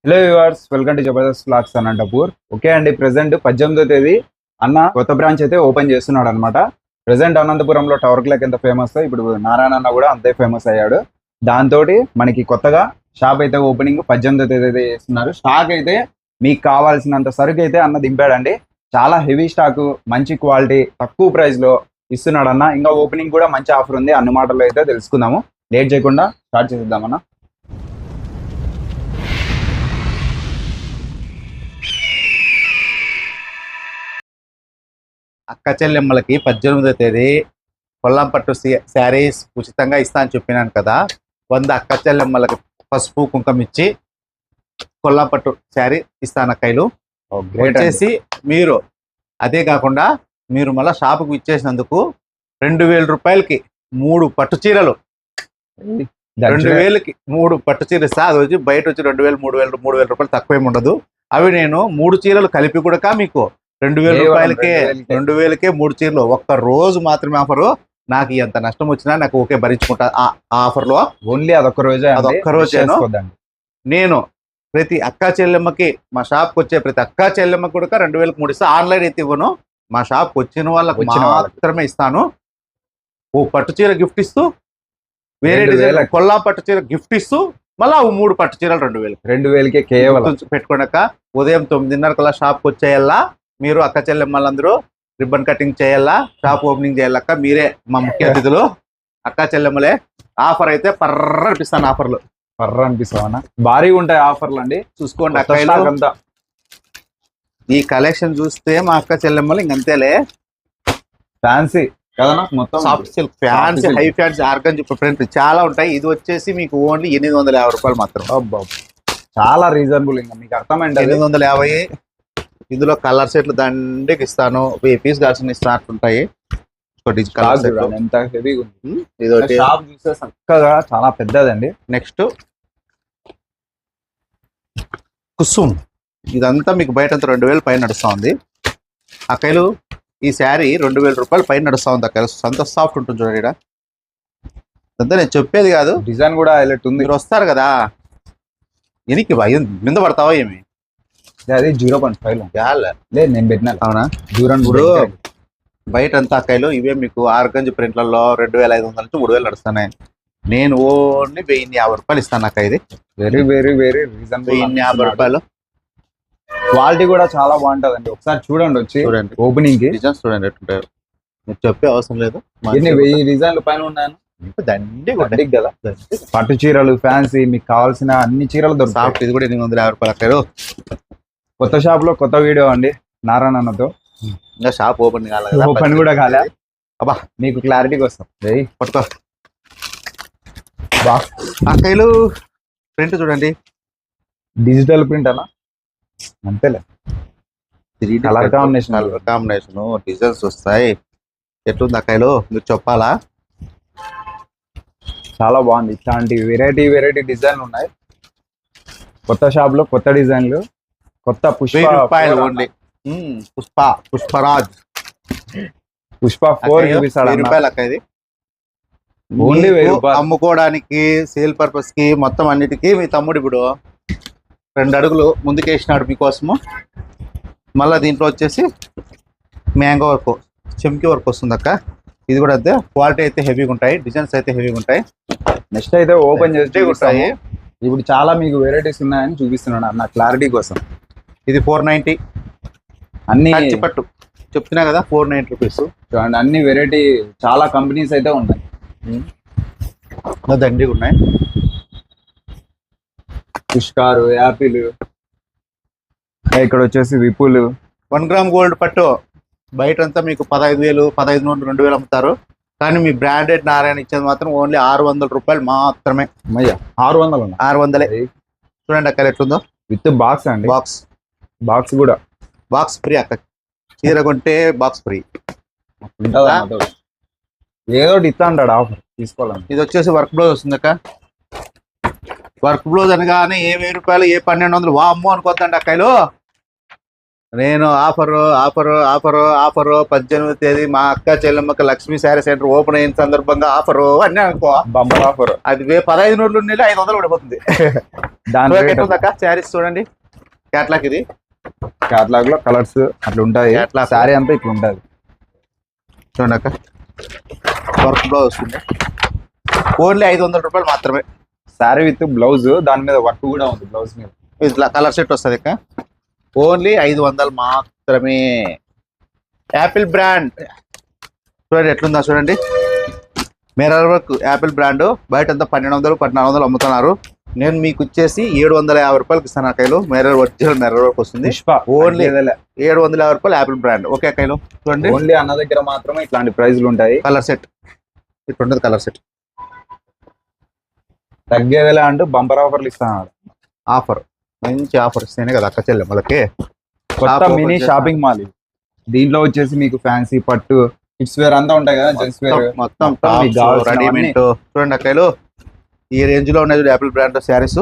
Hello viewers, welcome to Jabardasth vlogs Anantapur. Okay అండి, present 18వ తేదీ అన్న కొత్త బ్రాంచ్ అయితే ఓపెన్ చేస్తున్నాడు అనమాట. ప్రెసెంట్ అనంతపురంలో టవర్ క్లాక్ ఎంత ఫేమస్, ఇప్పుడు నారాయణ అన్న కూడా అంతే ఫేమస్ అయ్యాడు. దాంతో మనకి కొత్తగా షాప్ అయితే ఓపెనింగ్ 18వ తేదీ అయితే చేస్తున్నారు. స్టాక్ అయితే మీకు కావాల్సినంత సరుకు అయితే అన్న దింపాడండి. చాలా హెవీ స్టాక్, మంచి క్వాలిటీ, తక్కువ ప్రైస్ లో ఇస్తున్నాడు అన్న. ఇంకా ఓపెనింగ్ కూడా మంచి ఆఫర్ ఉంది. అన్ని మాటల్లో అయితే తెలుసుకుందాము. లేట్ చేయకుండా స్టార్ట్ చేద్దామన్న. అక్క చెల్లెమ్మలకి 18వ తేదీ కొల్లంపట్టు శారీస్ ఉచితంగా ఇస్తా అని చెప్పినాను కదా. 100 అక్క చెల్లెమ్మలకి పసుపు కుంకుమ ఇచ్చి కొల్లంపట్టు శారీ ఇస్తాను అక్కయ్యలు. వచ్చేసి మీరు అదే కాకుండా మీరు మళ్ళీ షాపుకు ఇచ్చేసినందుకు 2000 రూపాయలకి 3 పట్టు చీరలు, 2000కి 3 పట్టు చీరలు ఇస్తా. అది వచ్చి బయట వచ్చి 2000 3000 రూపాయలు తక్కువేమి ఉండదు. అవి నేను 3 చీరలు కలిపి కూడా మీకు 2000 రూపాయలకే 2000కే 3 చీరలు. ఒక్క రోజు మాత్రమే ఆఫరు. నాకు ఎంత నష్టం వచ్చినా నాకు ఓకే భరించుకుంటా. ఆ ఆఫర్ లో ఓన్లీ అదొక్క రోజే, అదొక్క రోజేను. నేను ప్రతి అక్కా చెల్లెమ్మకి మా షాప్కి వచ్చే ప్రతి అక్కా చెల్లెమ్మకి కూడా 2000కి 3 ఇస్తా. ఆన్లైన్ అయితే ఇవ్వను. మా షాప్కి వచ్చిన వాళ్ళకి మాత్రమే ఇస్తాను. ఓ పట్టు చీర గిఫ్ట్ ఇస్తూ, వేరే డిజైన్ కొల్లా పట్టు చీర గిఫ్ట్ ఇస్తూ, మళ్ళీ 3 పట్టు చీరలు 2000కే కేవలం పెట్టుకున్నాక ఉదయం 9:30 కల్లా షాప్కి వచ్చేయాలా. మీరు అక్క చెల్లెమ్మలందరూ రిబ్బన్ కటింగ్ చేయాలా, షాప్ ఓపెనింగ్ చేయాలక్క. మీరే మా ముఖ్య అతిథులు, అక్క చెల్లెమ్మలే. ఆఫర్ అయితే పర్ర అనిపిస్తాను. ఆఫర్లు పర్ర అనిపిస్తామన్నా, భారీగా ఉంటాయి ఆఫర్లు అండి. చూసుకోండి అక్కయ్యలు. అంతా ఈ కలెక్షన్ చూస్తే మా అక్క చెల్లెమ్మలు ఇంకంతేలే. ఫ్యాన్సీ కదనా, మొత్తం soft silk, fancy, high fancy, organza print చాలా ఉంటాయి. ఇది వచ్చేసి మీకు ఓన్లీ 850 రూపాయలు మాత్రం. చాలా రీజనబుల్. ఇంకా మీకు అర్థమైంది 850. ఇందులో కలర్ సెట్లు దండికి ఇస్తాను. పీస్ గాల్సిన ఇస్తాను ఉంటాయి. ఎంత హెవీగా ఉంది. ఇది షాప్ చూస్తే చక్కగా చాలా పెద్దదండి. నెక్స్ట్ కుసుమ్, ఇదంతా మీకు బయట 2000 పైన నడుస్తూ ఉంది అక్కలు. ఈ శారీ 2000 రూపాయలు పైన నడుస్తూ ఉంది అక్కలు. అంత సాఫ్ట్ ఉంటుంది చూడండి. ఇక్కడ అంతా నేను చెప్పేది కాదు, డిజైన్ కూడా హైలైట్ ఉంది. మీరు వస్తారు కదా, ఎనికి మీద పడతావా ఏమి? అది 0.5 లేదు, నేను పెట్టినా. అవునా? దూరం ఇప్పుడు బయట అంతా అక్కలు ఇవే మీకు ఆర్గంజ్ ప్రింట్లలో 2500 నుంచి 3000 నడుస్తున్నాయి. నేను ఓన్లీ 1050 రూపాయలు ఇస్తాను అక్క. ఇది వెరీ వెరీ వెరీ రీజనబుల్. 1050 రూపాయలు. క్వాలిటీ కూడా చాలా బాగుంటదండి. ఒకసారి చూడండి, వచ్చి చూడండి ఓపెనింగ్ కి డిజైన్స్ చూడండి ఎట్టుంటారు. మీరు చెప్పే అవసరం లేదు. 1000 డిజైన్లు పైన ఉన్నాను. దండి కదా పట్టు చీరలు, ఫ్యాన్సీ, మీకు కావాల్సిన అన్ని చీరలు దొరుకుతాయి. ఇది కూడా 850 రూపాయలు అక్కలు. కొత్త షాప్ లో కొత్త వీడియో అండి నారాయణ అన్నతో. ఇంకా షాప్ ఓపెన్ కాలే, ఓపెన్ కూడా కాలే. అబ్బా, మీకు క్లారిటీకి వస్తాం. పట్టుకో అక్కలు. ప్రింట్ చూడండి, డిజిటల్ ప్రింట్ అలా అంతేలే. కలర్ కాంబినేషన్ డిజైన్స్ వస్తాయి. ఎట్లుంది అక్కలు మీరు చెప్పాలా? చాలా బాగుంది. ఇట్లాంటి వెరైటీ డిజైన్లు ఉన్నాయి. కొత్త షాప్ లో కొత్త డిజైన్లు, కొత్త రూపాయలు ఓన్లీ. పుష్పరాజ్ పుష్ప 4 చూపిస్తాడు. 1000 రూపాయలు అక్క. ఇది ఓన్లీ 1000 రూపాయలు. అమ్ముకోవడానికి, సేల్ పర్పస్ కి, మొత్తం అన్నిటికీ మీ తమ్ముడు ఇప్పుడు 2 అడుగులు ముందుకేసినాడు మీకోసము. మళ్ళీ దీంట్లో వచ్చేసి మ్యాంగో వర్క్, చెంకి వర్క్ వస్తుంది అక్క. ఇది కూడా అంతే. క్వాలిటీ అయితే హెవీగా ఉంటాయి, డిజైన్స్ అయితే హెవీగా ఉంటాయి. నెక్స్ట్ అయితే ఓపెన్ చేస్తే ఉంటాయి. ఇప్పుడు చాలా మీకు వెరైటీస్ ఉన్నాయని చూపిస్తున్నాను అన్న క్లారిటీ కోసం. ఇది 490 అన్ని పట్టు చెప్తున్నా కదా, 490 రూపీస్. చూడండి, అన్ని వెరైటీ చాలా కంపెనీస్ అయితే ఉన్నాయి. దండిగా ఉన్నాయి. పుష్కారు, యాపిల్, ఇక్కడ వచ్చేసి విపుల్. 1 గ్రామ్ గోల్డ్ పట్టు బయటంతా మీకు 15,000 1500 2000 అమ్ముతారు. కానీ మీ బ్రాండెడ్ నారాయణ ఇచ్చేది మాత్రం ఓన్లీ 600 రూపాయలు మాత్రమే. 600 చూడండి అక్క ఎట్లుందో. విత్ బాక్స్ అండి. బాక్స్ కూడా బాక్స్ ఫ్రీ అక్క. చీర కొంటే బాక్స్ ఫ్రీ. ఏదో ఇస్తా అంటాడు ఆఫర్, తీసుకోవాలని. ఇది వచ్చేసి వర్క్ బ్లౌజ్ వస్తుంది అక్క. వర్క్ బ్లౌజ్ అనగానే ఏ 1000 రూపాయలు, ఏ 1200 వామ్మో అనుకోద్దండి అక్కలు. నేను ఆఫరు 18వ తేదీ మా అక్క చెల్లెమ్మకి లక్ష్మీ శారీ సెంటర్ ఓపెన్ అయిన సందర్భంగా ఆఫరు అన్నీ అనుకో. Bumper offer. అది 15 నోట్లు ఉండేది 500 పడిపోతుంది. దాని ఎట్లుందక్క శారీస్ చూడండి, క్యాట్లాగ్ ఇది. క్యాటలాగ్ లో కలర్స్ అట్లా ఉంటాయి. Catalog. శారీ అంతా ఇట్లా ఉంటది. చూడండి అక్క, వర్క్ బ్లౌజ్ వస్తుంది. ఓన్లీ 500 రూపాయలు మాత్రమే. శారీ విత్ బ్లౌజ్, దాని మీద వర్క్ కూడా ఉంది బ్లౌజ్ మీద. ఇట్లా కలర్ సెట్ వస్తుంది అక్క. ఓన్లీ 500 మాత్రమే. యాపిల్ బ్రాండ్ చూడండి ఎట్లుందా చూడండి. మిర్రర్ వర్క్ యాపిల్ బ్రాండ్ బయట అంతా 1200 1400 అమ్ముతున్నారు. నేను మీకు వచ్చేసి 750 రూపాయలకి ఇస్తాను అక్కలు. ఒరిజినల్ మిర్రర్ వర్క్ వస్తుంది. ఓన్లీ 750 రూపాయలు యాపిల్ బ్రాండ్. ఓకే అక్కలు చూడండి. ఓన్లీ అన్న దగ్గర మాత్రమే ఇట్లాంటి ప్రైజ్లు ఉంటాయి. కలర్ సెట్ ఇట్లా ఉంటుంది. కలర్ సెట్ తగ్గేదిలే అంటూ బంపర్ ఆఫర్లు ఇస్తాను. ఆఫర్ మంచి ఆఫర్ ఇస్తేనే కదా అక్క చెల్లెమ్మలకి. కొత్త మినీ షాపింగ్ మాల్ ఇది. దీంట్లో వచ్చేసి మీకు ఫ్యాన్సీ పట్టు కిడ్స్ వేర్ అంతా ఉంటాయి కదా, జెంట్స్ వేర్ మొత్తం మీకు కావాల్సినవన్నీ. రెడీమేడ్ చూడండి అక్కలు. ఈ రేంజ్ లో ఉన్నాయి యాపిల్ బ్రాండ్ శారీస్.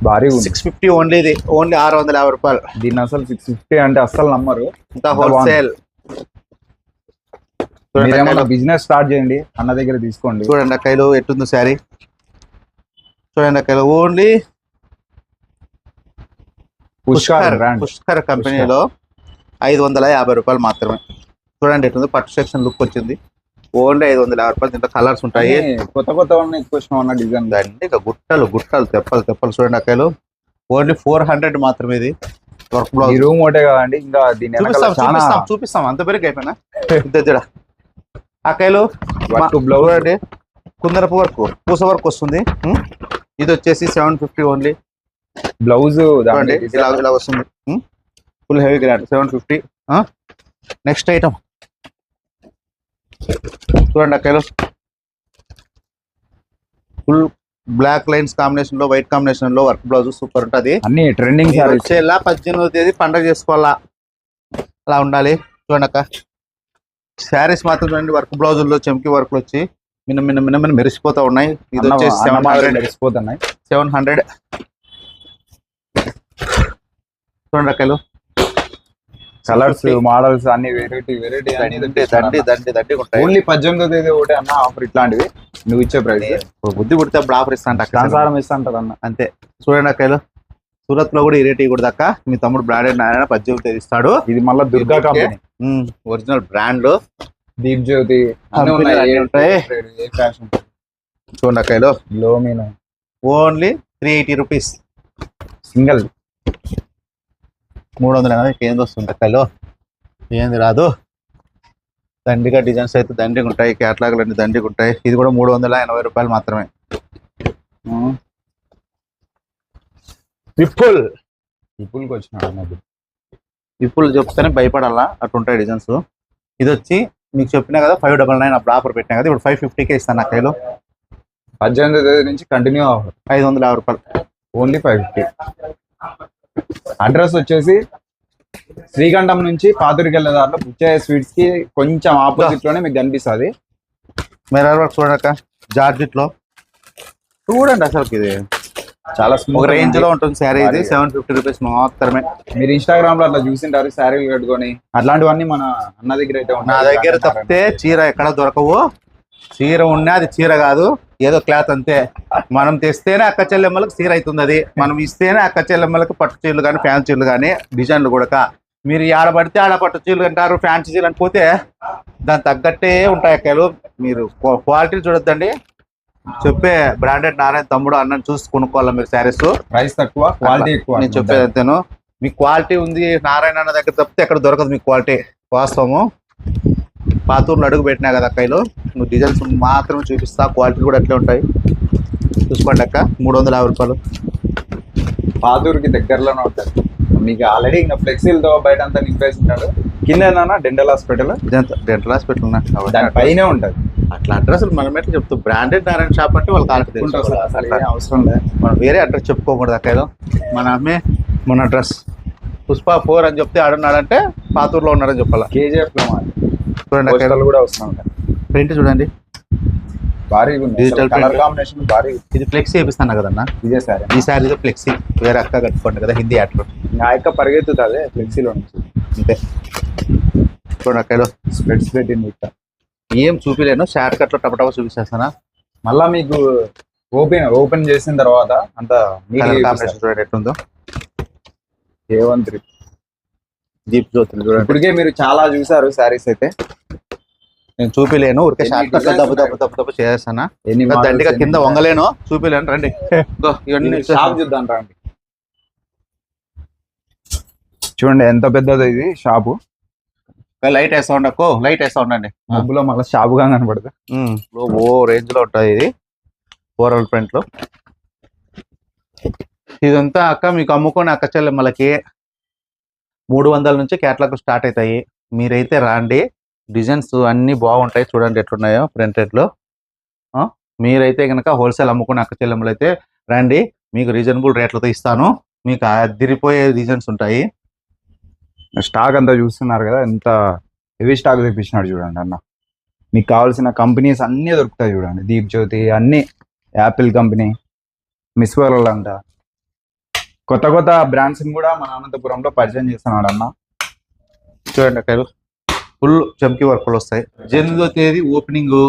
భారీ ఉంది. 650 ఓన్లీ. ఇది ఓన్లీ 650 రూపాయలు. దీన్ని అసలు 650 అంటే అస్సలు నమ్మరు. ఇంత హోల్సేల్. మీరేమన్నా బిజినెస్ స్టార్ట్ చేయండి, అన్న దగ్గర తీసుకోండి. చూడండి అక్కలు ఎట్టుంది శారీ. చూడండి అక్కలు ఓన్లీ పుష్కర్ కంపెనీలో 550 రూపాయలు మాత్రమే. చూడండి ఎట్టుంది. పట్టు సెక్షన్ లుక్ వచ్చింది. ఓన్లీ 550 రూపాయలు. దీంట్లో కలర్స్ ఉంటాయి. కొత్త కొత్త ఎక్కువ డిజైన్ అండి. ఇక గుట్టలు తెప్పలు చూడండి అక్కలు. ఓన్లీ 400 మాత్రమే. ఇది వర్క్ బ్లౌజ్. రూమ్ ఒకటే కదండి, ఇంకా దీని చూపిస్తాం అంత పేరుకి అయిపోయినా దగ్గర అక్కలు. వర్క్ బ్లౌజ్ చూడండి, కుందరపు వర్క్ పూస వర్క్ వస్తుంది. ఇది వచ్చేసి 750 ఓన్లీ. బ్లౌజ్ ఇలా వస్తుంది. Full heavy grand 750. Next item చూడండి అక్కలు. ఫుల్ బ్లాక్ లైన్స్ కాంబినేషన్ లో వైట్ కాంబినేషన్ లో వర్క్ బ్లౌజ్ సూపర్ ఉంటుంది. అన్ని ట్రెండింగ్ వచ్చేలా 18వ తేదీ పండగ చేసుకోవాలా, అలా ఉండాలి. చూడండి అక్క శారీస్ మాత్రం చూడండి. వర్క్ బ్లౌజుల్లో చెంకి వర్క్లు వచ్చి మిన్న మెరిసిపోతా ఉన్నాయి. ఇది వచ్చేసి 700 మెరిసిపోతున్నాయి. 700. చూడండి అక్కలు. కలర్స్ మోడల్స్ అన్ని వెరైటీ దండి ఉంటాయి. ఓన్లీ 18వ తేదీ ఒకటే అన్న ఆఫర్. ఇట్లాంటివి నువ్వు ఇచ్చే ప్రైస్ బుద్ధి పుడితే అప్పుడు ఆఫర్ ఇస్తా సంసారం ఇస్తా అంటారు అన్న. అంతే. చూడండి అక్కలు సూరత్ లో కూడా ఈ రేట్ కూడా దక్క. మీ తమ్ముడు బ్రాండెడ్ నారాయణ 18వ తేదీ ఇస్తాడు. ఇది మళ్ళీ Durga company original brand. Deep Jyoti ఉంటాయి. చూడండి అక్కలు. లోమీన ఓన్లీ 380 రూపీస్ సింగిల్. 380 ఏంది వస్తుంది అక్కలు, ఏంది రాదు. దండిగా డిజైన్స్ అయితే దండిగా ఉంటాయి. క్యాటలాగ్లు అన్ని దండిగా ఉంటాయి. ఇది కూడా 380 రూపాయలు మాత్రమే. విపుల్కి వచ్చినాడు. విపుల్ చెప్తేనే భయపడాలా, అట్లుంటాయి డిజైన్స్. ఇది వచ్చి మీకు చెప్పినా కదా 599 అప్పుడు ఆఫర్ పెట్టినా కదా. ఇప్పుడు 550కే ఇస్తాను అక్కలు. 18వ తేదీ నుంచి కంటిన్యూ ఆఫర్ 550 రూపాయలు. ఓన్లీ 550. అడ్రస్ వచ్చేసి శ్రీకంఠం నుంచి పాతూరికి వెళ్ళే దాంట్లో బుచ్చయ్య స్వీట్స్ కి కొంచెం ఆపోజిట్ లోనే మీకు కనిపిస్తుంది. మిర్రర్ వర్క్ చూడక జార్జెట్ లో చూడండి. అసలు ఇది చాలా స్మూత్ రేంజ్ లో ఉంటుంది శారీ. ఇది 750 రూపీస్ మాత్రమే. మీరు ఇన్స్టాగ్రామ్ లో అట్లా చూసింటారు శారీలు కట్టుకొని. అట్లాంటివన్నీ మన అన్న దగ్గర అయితే నా దగ్గర తప్పితే చీర ఎక్కడ దొరకవు. చీర ఉన్నా అది చీర కాదు, ఏదో క్లాత్ అంతే. మనం తెస్తేనే అక్క చెల్లెమ్మలకు చీర అవుతుంది. అది మనం ఇస్తేనే అక్క చెల్లెమ్మలకు పట్టు చీరలు కానీ ఫ్యాన్సీ చీరలు కానీ డిజైన్లు కూడా. మీరు ఆడబడితే ఆడ పట్టు చీరలు అంటారు, ఫ్యాన్సీ చీరలు అని పోతే దాని తగ్గట్టే ఉంటాయి అక్కలు. మీరు క్వాలిటీ చూడొద్దండి. చెప్పే బ్రాండెడ్ నారాయణ తమ్ముడు అన్నని చూసి కొనుక్కోవాలి మీరు శారీస్. ప్రైస్ తక్కువ, క్వాలిటీ ఎక్కువ. నేను చెప్పేది అంతేను. మీ క్వాలిటీ ఉంది నారాయణ అన్న దగ్గర తప్పితే ఎక్కడ దొరకదు మీకు క్వాలిటీ. వాస్తవము. పాతూరులో అడుగు పెట్టినా కదా అక్కలు. నువ్వు డిజైన్స్ మాత్రమే చూపిస్తా, క్వాలిటీ కూడా అట్లే ఉంటాయి. చూసుకోండి అక్క. 350 రూపాయలు. పాతూరుకి దగ్గరలోనే ఉంటుంది. మీకు ఆల్రెడీ ఇంకా ఫ్లెక్సీలతో బయట అంతా నింపేసి ఉంటాడు. కింద డెంటల్ హాస్పిటల్ దాని పైనే ఉంటుంది. అట్లా అడ్రస్ మనం ఎట్లా చెప్తాం. బ్రాండెడ్ నారాయణ షాప్ అంటే వాళ్ళకి అవసరం లేదు. మనం వేరే అడ్రస్ చెప్పుకోకూడదు అక్కలో. మన అడ్రస్ పుష్ప 4 అని చెప్తే ఆడున్నాడంటే పాతూరులో ఉన్నాడని చెప్పాలి. కేజీఎఫ్ లో చూడండి అక్కడ కూడా వస్తూ ఉంటాయి. ప్రింట్ చూడండి. భారీగా ఉంది, Digital కలర్ print. కాంబినేషన్ భారీ. ఇది ఫ్లెక్సీ వేపిస్తాను కదన్నా, ఇదే సారీ ఈ శారీతో ఫ్లెక్సీ వేరే అక్క కట్టుకోండి కదా హిందీ యాక్టర్. నా యొక్క పరిగెత్తుతుంది ఫ్లెక్సీలో నుంచి. అంతే చూడండి అక్కలో స్ప్రెడ్స్ పెట్టింది ఇక్కడ. ఏం చూపిలేను, షార్ట్ కట్ లో టపటప చూపిస్తానా. మళ్ళా మీకు ఓపెన్ చేసిన తర్వాత అంత కలర్ కాంబినేషన్ చూడండి ఎట్లుందో. A13 దీప్ జ్యోతులు చూడండి. ఇప్పటికే మీరు చాలా చూసారు శారీస్ అయితే. నేను చూపిలేను, ఊరికే ఎన్ని షార్ట్ కట్ లో designs దెబ్బ దెబ్బ దెబ్బ దెబ్బ చేస్తానా. ఎన్ని దండిగా కింద వంగలేను, చూపిలేను రండి. ఇగో ఇవన్నీ షాప్ చూద్దాం రండి. చూడండి ఎంత పెద్దది ఇది షాపు. లైట్ వేస్తా ఉండకు, లైట్ వేస్తా ఉండండి. మబ్బులో మళ్ళీ షాపుగా కనపడుతుంది. ఓ రేంజ్ లో ఉంటుంది ఇది, ఓవరాల్ ప్రింట్ లో. ఇదంతా అక్క మీకు అమ్ముకొని అక్క చెల్లెమ్మలకి 300 నుంచి క్యాట్లాగ్ స్టార్ట్ అవుతాయి. మీరైతే రాండి, డిజైన్స్ అన్ని బాగుంటాయి చూడండి ఎట్లున్నాయో ప్రింటెడ్ లో. మీరైతే కనుక హోల్సేల్ అమ్ముకునే అక్క చెల్లెమ్మలు అయితే రండి, మీకు రీజనబుల్ రేట్లతో ఇస్తాను. మీకు అదిరిపోయే డిజైన్స్ ఉంటాయి. స్టాక్ అంతా చూస్తున్నారు కదా, ఎంత హెవీ స్టాక్ తెప్పించినాడు చూడండి అన్న. మీకు కావాల్సిన కంపెనీస్ అన్నీ దొరుకుతాయి చూడండి. దీప్ జ్యోతి అన్ని, యాపిల్ కంపెనీ, మిస్ వరల్డ్ అంట, కొత్త కొత్త బ్రాండ్స్ కూడా మన అనంతపురంలో పరిచయం చేస్తున్నాడు అన్న. చూడండి అక్క ఫుల్ చమ్కీ వర్క్లు వస్తాయి. 18వ తేదీ ఓపెనింగ్,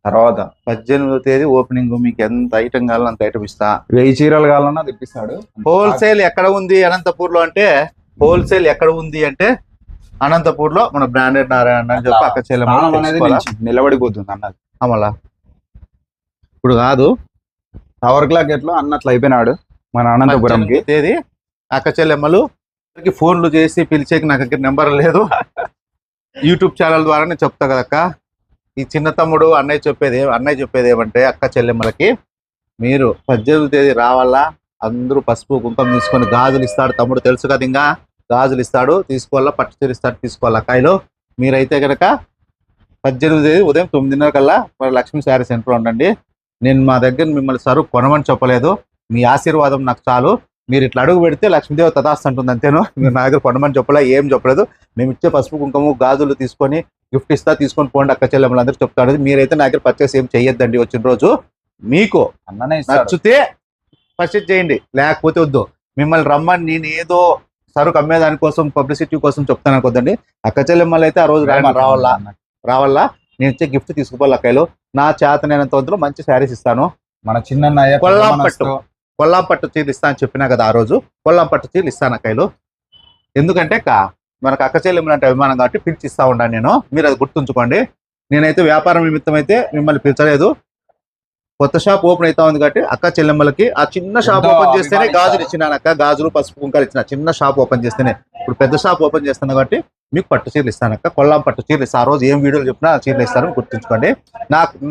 తర్వాత 18వ తేదీ ఓపెనింగ్. మీకు ఎంత ఐటమ్ కావాలో అంత ఐటమ్ ఇస్తా. 1000 చీరలు కావాలన్నా తెప్పిస్తాడు. హోల్సేల్ ఎక్కడ ఉంది అనంతపూర్ లో అంటే, హోల్సేల్ ఎక్కడ ఉంది అంటే అనంతపూర్ లో మన బ్రాండెడ్ నారాయణ అని చెప్పి అక్క స్థానం అనేది చెల్లెమ్మ నిలబడిపోతుంది అన్నది. అమలా ఇప్పుడు కాదు, టవర్ క్లాక్ ఎట్లా అన్నట్లు అయిపోయినాడు మన అనంతపురంకి. 18వ తేదీ అక్క చెల్లెమ్మలు ఫోన్లు చేసి పిలిచేకి నాకు దగ్గర నెంబర్ లేదు. యూట్యూబ్ ఛానల్ ద్వారా నేను చెప్తా కదక్క. ఈ చిన్న తమ్ముడు అన్నయ్య చెప్పేది ఏమంటే అక్క చెల్లెమ్మలకి మీరు 18వ తేదీ రావాలా, అందరూ పసుపు కుంకుమ తీసుకొని గాజులు ఇస్తాడు తమ్ముడు, తెలుసు కదా. ఇంకా గాజులు ఇస్తాడు, తీసుకోవాలా, పట్టు చీర ఇస్తాడు, తీసుకోవాలా కాయలు. మీరైతే కనుక 18వ తేదీ ఉదయం 9:30 కల్లా మరి లక్ష్మీ శారీ సెంటర్ ఉండండి. నేను మా దగ్గర మిమ్మల్ని సరుకు కొనమని చెప్పలేదు, మీ ఆశీర్వాదం నాకు చాలు. మీరు ఇట్లా అడుగు పెడితే లక్ష్మీదేవి తదాస్తు అంటుంది అంతేను. మీరు నా దగ్గర కొనమని చెప్పలే, ఏం చెప్పలేదు. మేము ఇచ్చే పసుపు కుంకుమ గాజులు తీసుకొని గిఫ్ట్ తీసుకొని పోండి అక్క చెల్లెమ్మలందరూ చెప్తాడు. మీరైతే నా దగ్గర పర్చేస్ ఏం చెయ్యొద్దండి. వచ్చిన రోజు మీకు అన్ననే నచ్చితే పర్చేస్ చేయండి, లేకపోతే వద్దు. మిమ్మల్ని రమ్మని నేను ఏదో సరుకు అమ్మేదానికోసం పబ్లిసిటీ కోసం చెప్తాను అనుకోద్దండి. అక్క చెల్లెమ్మలు అయితే ఆ రోజు రావాలా, నేను ఇచ్చే గిఫ్ట్ తీసుకుపోవాలి. అక్కలు నా చేతనైనంత వంతులో మంచి శారీస్ ఇస్తాను. మన చిన్న కొల్లాం పట్టు చీరలు ఇస్తా అని చెప్పినా కదా, ఆ రోజు కొల్లాం పట్టు చీరలు ఇస్తాను అక్కలు. ఎందుకంటే మనకు అక్క చెల్లెమ్మలు అంటే అభిమానం కాబట్టి పిలిచి ఇస్తా ఉన్నాను నేను, మీరు అది గుర్తుంచుకోండి. నేనైతే వ్యాపారం నిమిత్తం అయితే మిమ్మల్ని పిలిచలేదు. కొత్త షాప్ ఓపెన్ అవుతా ఉంది కాబట్టి అక్క చెల్లెమ్మలకి ఆ చిన్న షాప్ ఓపెన్ చేస్తేనే గాజులు ఇచ్చినాను అక్క, గాజులు పసుపు కుంకాలు ఇచ్చిన. చిన్న షాప్ ఓపెన్ చేస్తేనే, ఇప్పుడు పెద్ద షాప్ ఓపెన్ చేస్తాను కాబట్టి మీకు పట్టు చీరలు ఇస్తాను అక్క, కొల్లాం పట్టు చీరలు ఇస్తాను. ఆ రోజు ఏం వీడియోలు చెప్పినా ఆ చీరలు ఇస్తాను, గుర్తుంచుకోండి.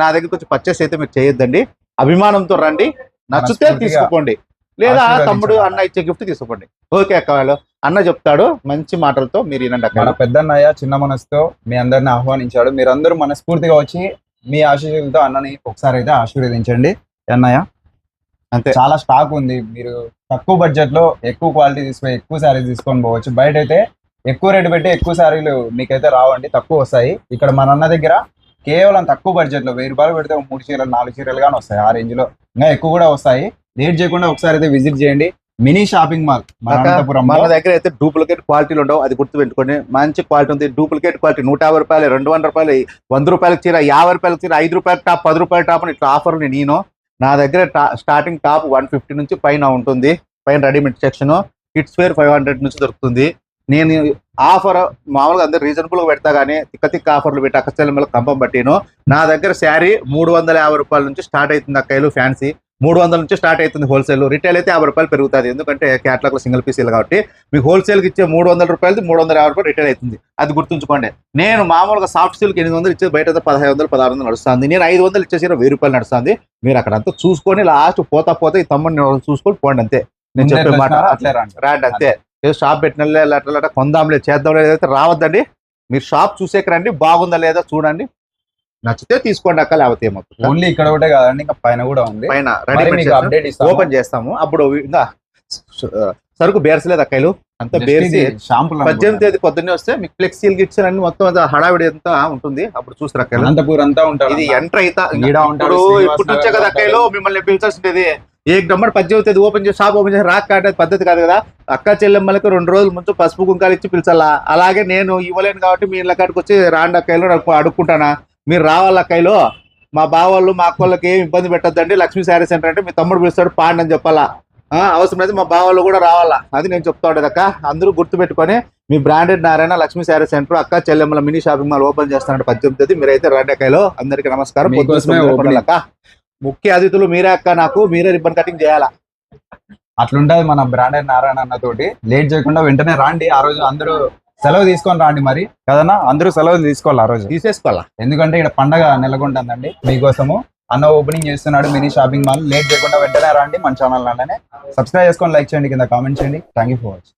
నా దగ్గరికి వచ్చి పర్చేస్ అయితే మీరు చేయొద్దండి, అభిమానంతో రండి, నచ్చితే తీసుకోండి, లేదా తమ్ముడు అన్న ఇచ్చే గిఫ్ట్ తీసుకోండి. ఓకే అక్క, వాళ్ళు అన్న చెప్తాడు మంచి మాటలతో, మీరు వినండి అక్క. మన పెద్దన్నయ్య చిన్న మనసుతో మీ అందరిని ఆహ్వానించాడు. మీరందరూ మనస్ఫూర్తిగా వచ్చి మీ ఆశీస్సులతో అన్నని ఒకసారి అయితే ఆశీర్వదించండి అన్నయ్య. అంతే, చాలా స్టాక్ ఉంది. మీరు తక్కువ బడ్జెట్ లో ఎక్కువ క్వాలిటీ తీసుకొని ఎక్కువ శారీస్ తీసుకొని పోవచ్చు. బయట అయితే ఎక్కువ రేటు పెట్టి ఎక్కువ శారీలు మీకైతే రావండి, తక్కువ వస్తాయి. ఇక్కడ మన అన్న దగ్గర కేవలం తక్కువ బడ్జెట్ లో 1000 రూపాయలు పెడితే 3 చీరలు 4 చీరలు గానీ వస్తాయి. ఆ రేంజ్ లో ఇంకా ఎక్కువ కూడా వస్తాయి. లేట్ చేయకుండా ఒకసారి అయితే విజిట్ చేయండి. మినీ షాపింగ్ మాల్ మన దగ్గర అయితే డూప్లికేట్ క్వాలిటీలు ఉండవు, అది గుర్తు పెట్టుకోండి. మంచి క్వాలిటీ ఉంది. డూప్లికేట్ క్వాలిటీ 150 రూపాయలు, 200 రూపాయలు, 100 రూపాయలకి చీర, 50 రూపాయలకి చీర, 5 రూపాయల టాప్, 10 రూపాయల టాప్ అని ఇట్లా ఆఫర్ నేను. నా దగ్గర స్టార్టింగ్ టాప్ 150 నుంచి పైన ఉంటుంది. పైన రెడీమేడ్ సెక్షన్ కిడ్స్ వేర్ 500 నుంచి దొరుకుతుంది. నేను ఆఫర్ మామూలుగా అందరు రీజనబుల్ గా పెడతా కానీ తిక్క ఆఫర్లు పెట్టి అక్క చెల్లెమ్మలకు కంపం పట్టిను. నా దగ్గర శారీ 350 రూపాయల నుంచి స్టార్ట్ అవుతుంది అక్కలు. ఫ్యాన్సీ 300 నుంచి స్టార్ట్ అవుతుంది. హోల్సేల్, రిటైల్ అయితే 50 రూపాయలు పెరుగుతుంది. ఎందుకంటే క్యాట్లాగ్ లో సింగిల్ పీసీలు కాబట్టి మీకు హోల్సేల్కి ఇచ్చే 300 రూపాయలు 350 రూపాయలు రిటైల్ అవుతుంది. అది గుర్తుంచుకోండి. నేను మామూలుగా సాఫ్ట్ సిల్క్ 800 ఇచ్చేది బయట 1500 1600 నడుస్తుంది. నేను 500 ఇచ్చేసి 1000 రూపాయలు నడుస్తుంది. మీరు అక్కడ అంతా చూసుకొని లాస్ట్ పోతా ఈ తమ్ముడిని చూసుకొని పోండి అంతే. నేను చెప్పే మాట రాండి అంతే. ఏదో షాప్ పెట్టిన అట్లా కొందాంలే చేద్దాంలే అయితే రావద్దండి. మీరు షాప్ చూసేకి రండి, బాగుందా లేదా చూడండి, నచ్చితే తీసుకోండి అక్క, లేకపోతే ఏమవుతుంది. ఓన్లీ ఇక్కడ ఒకటే కాదండి, ఇంకా పైన కూడా ఉంది. పైన రెడీమేడ్ ఓపెన్ చేస్తాము. అప్పుడు ఇంకా సరుకు బేర్సలేదు అక్కలు. అంత బేర్సి షాంపుల్ 18వ తేదీ పొద్దున్నే వస్తే మీకు ఫ్లెక్సీలు గిట్స్ అన్ని మొత్తం అంతా హడావిడి అంతా ఉంటుంది. అప్పుడు చూస్తారు అక్కడ అనంతపూర్ అంతా ఉంటారు. ఇది ఎంటర్ అయితా ఈడ ఉంటాడు, ఇప్పుడు శ్రీనివాస్ ఇప్పుడు నుంచే నగర్ కదా ఉంటాడు. అక్కలో మిమ్మల్ని పిలిచాల్సింది. ఏ నెంబర్ 18వ తేదీ ఓపెన్ చేసి షాప్ ఓపెన్ చేసి రాక కాటే పద్ధతి కాదు కదా. అక్క చెల్లెమ్మలకు 2 రోజుల ముందు పసుపు కుంకాలు ఇచ్చి పిలిచాలా. అలాగే నేను ఇవ్వలేను కాబట్టి మీ ఇళ్ళ కాడికి వచ్చి రాండి అక్కలో అడుక్కుంటానా. మీరు రావాలి అక్కలో. మా బావాళ్ళు మా అక్కళ్ళకి ఏం ఇబ్బంది పెట్టద్దండి. లక్ష్మీ శారీ సెంటర్ అంటే మీ తమ్ముడు పిలుస్తాడు పాండి అని చెప్పాలా. అవసరమైతే మా బావాళ్ళు కూడా రావాలా. అది నేను చెప్తా ఉండేది అక్క. అందరూ గుర్తుపెట్టుకొని మీ బ్రాండెడ్ నారాయణ లక్ష్మీ శారీ సెంటర్ అక్క చెల్లెమ్మల మినీ షాపింగ్ మాల్ ఓపెన్ చేస్తానంటే 18వ తేదీ. మీరైతే రండి అక్కలో. అందరికీ నమస్కారం. మీకోసమే opening. అక్క ముఖ్య అతిథులు మీరే అక్క. నాకు మీరే రిబ్బన్ కటింగ్ చేయాలా. అట్లుంటది మన బ్రాండెడ్ నారాయణ అన్న తోటి. లేట్ చేయకుండా వెంటనే రాండి. ఆ రోజు అందరూ సెలవు తీసుకొని రాండి. మరి కదన్నా అందరూ సెలవు తీసుకోవాలి ఆ రోజు. తీసేసుకోవాలా. ఎందుకంటే ఇక్కడ పండగ నెలకొంటుందండి మీకోసము. అన్న ఓపెనింగ్ చేస్తున్నాడు మినీ షాపింగ్ మాల్. లేట్ చేయకుండా వెంటనే రండి. మన ఛానల్ అన్ననే సబ్స్క్రైబ్ చేసుకొని లైక్ చేయండి, కింద కామెంట్ చేయండి. Thank you for watching.